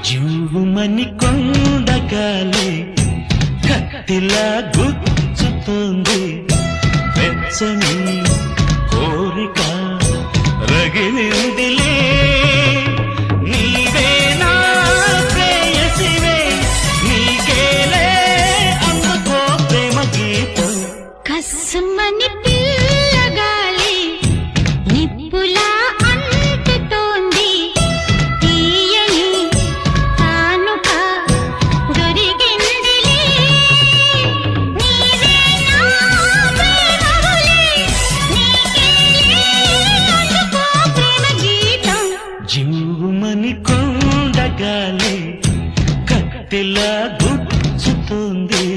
జీవుమని కొండగాలి కత్తిలా గుచ్చుతుంది వెచ్చని కోరిక రగిలిందిలే నీవే నా ప్రేయసివే నీకేలే అందుకో ప్రేమ గీతం కస్సుమని పిల్లగాలి నిప్పులా అంటుతోంది తీయని కానుక దొరికిందిలే నీవే నా ప్రేమవులే నీకేలే అందుకో ప్రేమ గీతం జీవుమని కొండగాలి కత్తిలా గుచ్చుతుంది